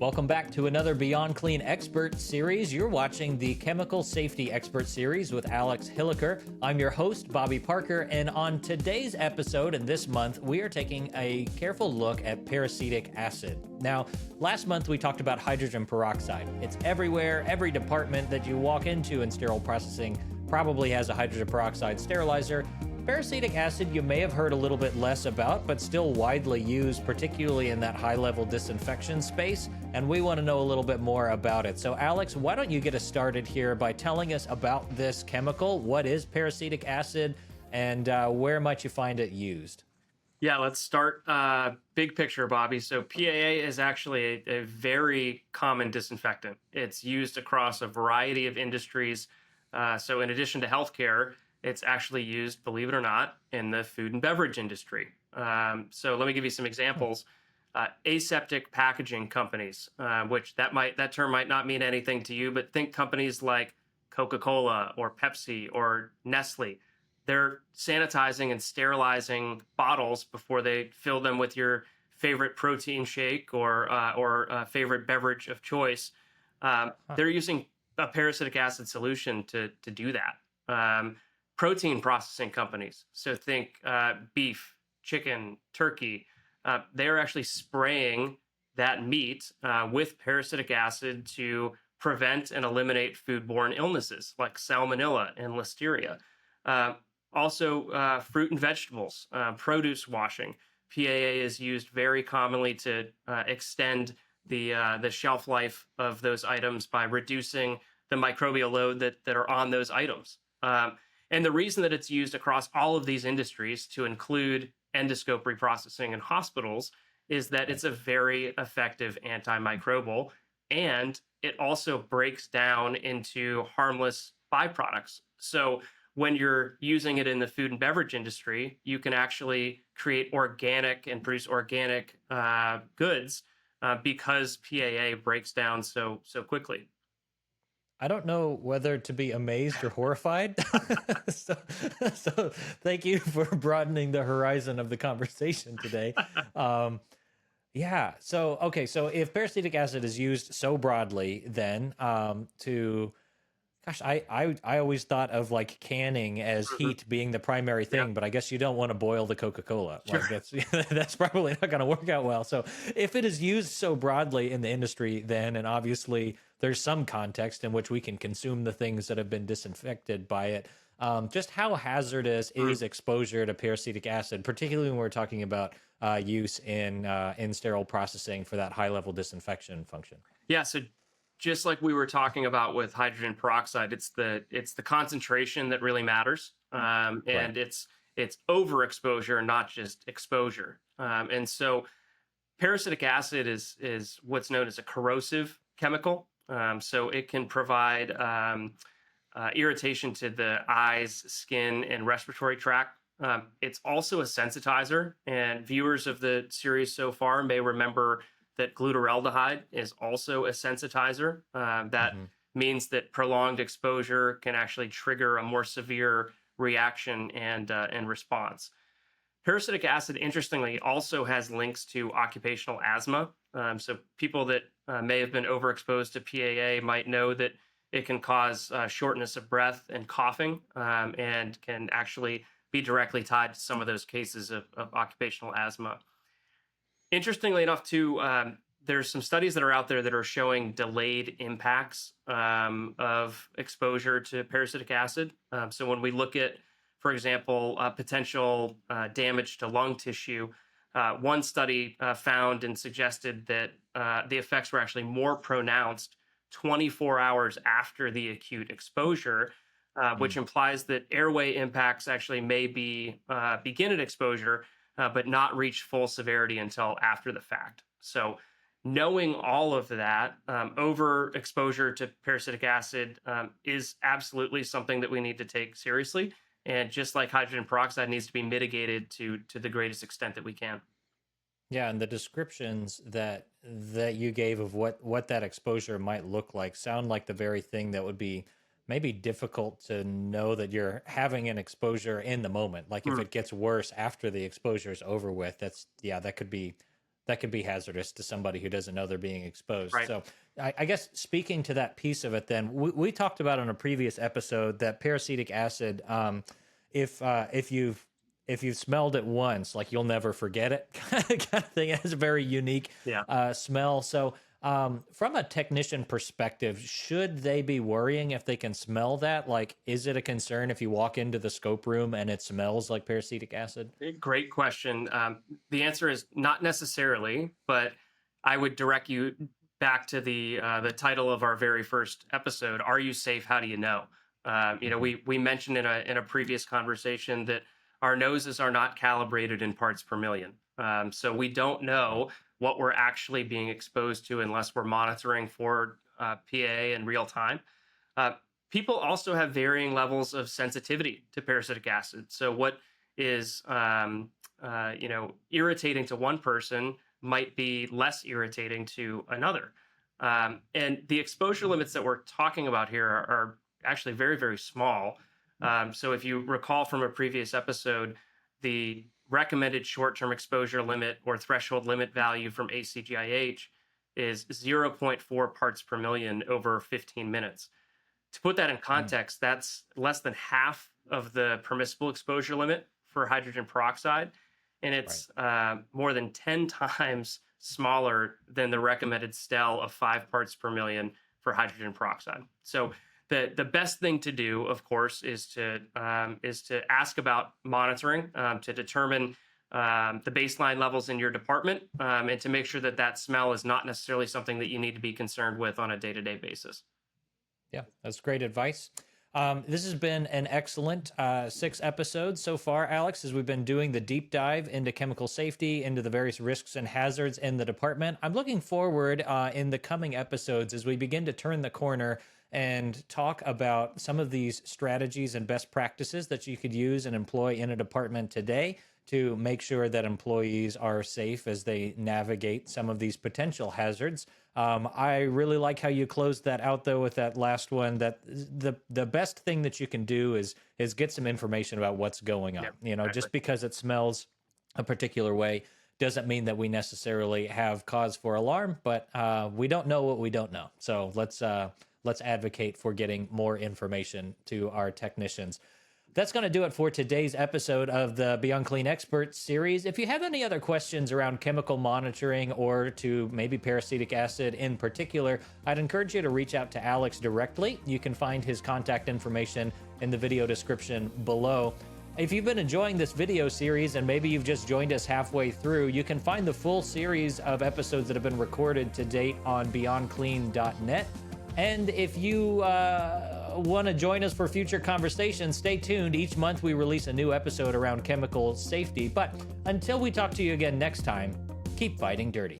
Welcome back to another Beyond Clean Expert series. You're watching the Chemical Safety Expert series with Alex Hilliker. I'm your host, Bobby Parker, and on today's episode and this month, we are taking a careful look at peracetic acid. Now, last month we talked about hydrogen peroxide. It's everywhere. Every department that you walk into in sterile processing probably has a hydrogen peroxide sterilizer. Peracetic acid you may have heard a little bit less about, but still widely used, particularly in that high-level disinfection space, and we want to know a little bit more about it. So Alex, why don't you get us started here by telling us about this chemical? What is peracetic acid, and where might you find it used? Yeah, let's start big picture, Bobby. So PAA is actually a very common disinfectant. It's used across a variety of industries. So in addition to healthcare, it's actually used, believe it or not, in the food and beverage industry. So let me give you some examples. Aseptic packaging companies, which that term might not mean anything to you, but think companies like Coca-Cola or Pepsi or Nestle. They're sanitizing and sterilizing bottles before they fill them with your favorite protein shake or favorite beverage of choice. They're using a peracetic acid solution to do that. Protein processing companies, so think beef, chicken, turkey, they're actually spraying that meat with peracetic acid to prevent and eliminate foodborne illnesses like salmonella and listeria. Also, fruit and vegetables, produce washing. PAA is used very commonly to extend the shelf life of those items by reducing the microbial load that are on those items. And the reason that it's used across all of these industries, to include endoscope reprocessing in hospitals, is that it's a very effective antimicrobial, and it also breaks down into harmless byproducts. So when you're using it in the food and beverage industry, you can actually create organic and produce organic goods because PAA breaks down so quickly. I don't know whether to be amazed or horrified. so, so thank you for broadening the horizon of the conversation today. Yeah. So, okay. So if peracetic acid is used so broadly, then I always thought of like canning as heat being the primary thing, Yeah. but I guess you don't want to boil the Coca-Cola. Sure. Like that's probably not going to work out well. So if it is used so broadly in the industry, then, and obviously there's some context in which we can consume the things that have been disinfected by it. Just how hazardous is exposure to peracetic acid, particularly when we're talking about use in sterile processing for that high-level disinfection function? Yeah. So just like we were talking about with hydrogen peroxide, it's the concentration that really matters, and Right. it's overexposure, not just exposure. And so peracetic acid is what's known as a corrosive chemical. So it can provide irritation to the eyes, skin, and respiratory tract. It's also a sensitizer, and viewers of the series so far may remember that glutaraldehyde is also a sensitizer. That means that prolonged exposure can actually trigger a more severe reaction and response. Peracetic acid, interestingly, also has links to occupational asthma. So people that may have been overexposed to PAA might know that it can cause shortness of breath and coughing, and can actually be directly tied to some of those cases of occupational asthma. Interestingly enough, too, there's some studies that are out there that are showing delayed impacts of exposure to peracetic acid. So when we look at, for example, potential damage to lung tissue, one study found and suggested that the effects were actually more pronounced 24 hours after the acute exposure, which implies that airway impacts actually may begin at exposure, but not reach full severity until after the fact. So knowing all of that, overexposure to peracetic acid is absolutely something that we need to take seriously. And just like hydrogen peroxide needs to be mitigated to the greatest extent that we can. Yeah, and the descriptions that you gave of what that exposure might look like sound like the very thing that would be maybe difficult to know that you're having an exposure in the moment. Like if it gets worse after the exposure is over with, that could be that could be hazardous to somebody who doesn't know they're being exposed. Right. So I guess speaking to that piece of it, then we talked about on a previous episode that peracetic acid, if you've smelled it once, like you'll never forget it, kind of thing. It has a very unique Yeah. smell. So from a technician perspective, should they be worrying if they can smell that? Like, is it a concern if you walk into the scope room and it smells like peracetic acid? Great question. The answer is not necessarily, but I would direct you back to the title of our very first episode. Are you safe? How do you know? We mentioned in a previous conversation that our noses are not calibrated in parts per million, so we don't know what we're actually being exposed to unless we're monitoring for PAA in real time. Uh, People also have varying levels of sensitivity to peracetic acid. So what is irritating to one person might be less irritating to another. And the exposure limits that we're talking about here are actually very, very small. So if you recall from a previous episode, the recommended short-term exposure limit or threshold limit value from ACGIH is 0.4 parts per million over 15 minutes. To put that in context, that's less than half of the permissible exposure limit for hydrogen peroxide, and it's more than 10 times smaller than the recommended STEL of 5 parts per million for hydrogen peroxide. So the best thing to do, of course, is to ask about monitoring to determine the baseline levels in your department, and to make sure that that smell is not necessarily something that you need to be concerned with on a day-to-day basis. Yeah, that's great advice. This has been an excellent 6 episodes so far, Alex, as we've been doing the deep dive into chemical safety, into the various risks and hazards in the department. I'm looking forward in the coming episodes as we begin to turn the corner and talk about some of these strategies and best practices that you could use and employ in a department today to make sure that employees are safe as they navigate some of these potential hazards. I really like how you closed that out, though, with that last one, that the best thing that you can do is get some information about what's going on. Exactly. Just because it smells a particular way doesn't mean that we necessarily have cause for alarm, but we don't know what we don't know. So let's advocate for getting more information to our technicians. That's going to do it for today's episode of the Beyond Clean Experts series. If you have any other questions around chemical monitoring or to maybe peracetic acid in particular, I'd encourage you to reach out to Alex directly. You can find his contact information in the video description below. If you've been enjoying this video series and maybe you've just joined us halfway through, you can find the full series of episodes that have been recorded to date on beyondclean.net. And if you want to join us for future conversations, stay tuned. Each month we release a new episode around chemical safety. But until we talk to you again next time, keep fighting dirty.